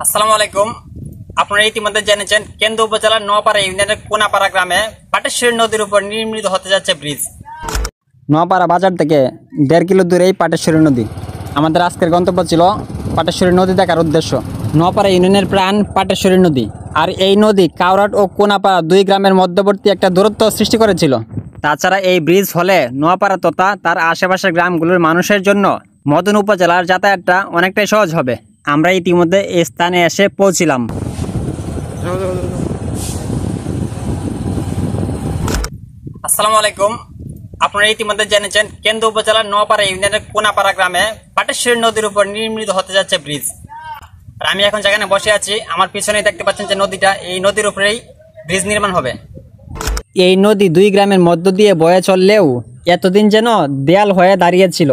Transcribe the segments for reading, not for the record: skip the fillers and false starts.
আসসালামু আলাইকুম। আপনারা ইতিমধ্যে জেনেছেন কেন্দ্র উপজেলার নোয়াপাড়া ইউনিয়নের কোনাপাড়া গ্রামে পাটেশ্বরী নদীর উপর নির্মিত হতে যাচ্ছে ব্রিজ। নোয়াপাড়া বাজার থেকে 1.5 কিলো দূরেই পাটেশ্বরী নদী। আমাদের আজকের গন্তব্য ছিল পাটেশ্বরী নদী দেখার উদ্দেশ্য। নোয়াপাড়া ইউনিয়নের প্রাণ পাটেশ্বরী নদী, আর এই নদী কাউরাট ও কোনাপাড়া দুই গ্রামের মধ্যবর্তী একটা দূরত্ব সৃষ্টি করেছিল। তাছাড়া এই ব্রিজ হলে নোয়াপাড়া তথা তার আশেপাশের গ্রামগুলোর মানুষের জন্য মদন উপজেলার যাতায়াতটা অনেকটাই সহজ হবে। আমরা ইতিমধ্যে এই স্থানে এসে পৌঁছিলাম। আসসালামু আলাইকুম। আপনারা ইতিমধ্যে জেনেছেন কেন্দ্র উপজেলার নোয়াপাড়া ইউনিয়নের কোনাপাড়া গ্রামে পাটেশ্বরী নদীর উপর নির্মিত হতে যাচ্ছে ব্রিজ। আর আমি এখন যেখানে বসে আছি, আমার পিছনেই দেখতে পাচ্ছেন যে নদীটা, এই নদীর উপরেই ব্রিজ নির্মাণ হবে। এই নদী দুই গ্রামের মধ্য দিয়ে বয়ে চললেও এতদিন যেন দেয়াল হয়ে দাঁড়িয়েছিল।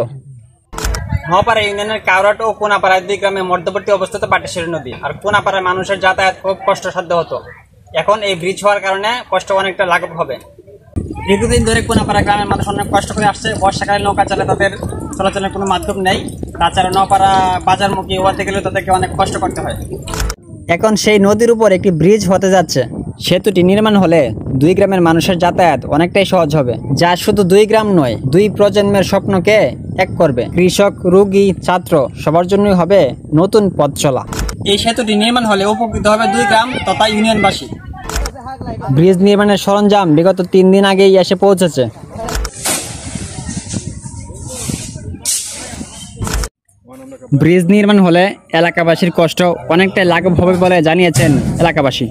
নোয়াপাড়া ইউনিয়নের কাউরাট ও কোনাপাড়া দুই গ্রামের মধ্যবর্তী অবস্থিত পাটেশ্বরী নদী। আর কোনাপাড়ার মানুষের যাতায়াত খুব কষ্টসাধ্য হতো, এখন এই ব্রিজ হওয়ার কারণে কষ্ট অনেকটা লাঘব হবে। দীর্ঘদিন ধরে কোনাপাড়া গ্রামের মানুষ অনেক কষ্ট করে আসছে। বর্ষাকালে নৌকা চালে তাদের চলাচলের কোনো মাধ্যম নেই। তাছাড়া নোয়াপাড়া বাজারমুখী হতে গেলে তাদেরকে অনেক কষ্ট করতে হয়। এখন সেই নদীর উপর একটি ব্রিজ হতে যাচ্ছে। সেতুটি নির্মাণ হলে দুই গ্রামের মানুষের যাতায়াত অনেকটাই সহজ হবে, যা শুধু দুই গ্রাম নয়, দুই প্রজন্মের স্বপ্নকে এক করবে। কৃষক, রোগী, ছাত্র সবার জন্যই হবে নতুন পথ চলা। এই সেতুটি নির্মাণ হলে উপকৃত হবে দুই গ্রাম তথা ইউনিয়নবাসী। ব্রিজ নির্মাণের সরঞ্জাম বিগত 3 দিন আগেই এসে পৌঁছেছে। ব্রিজ নির্মাণ হলে এলাকাবাসীর কষ্ট অনেকটাই লাঘব হবে বলে জানিয়েছেন এলাকাবাসী।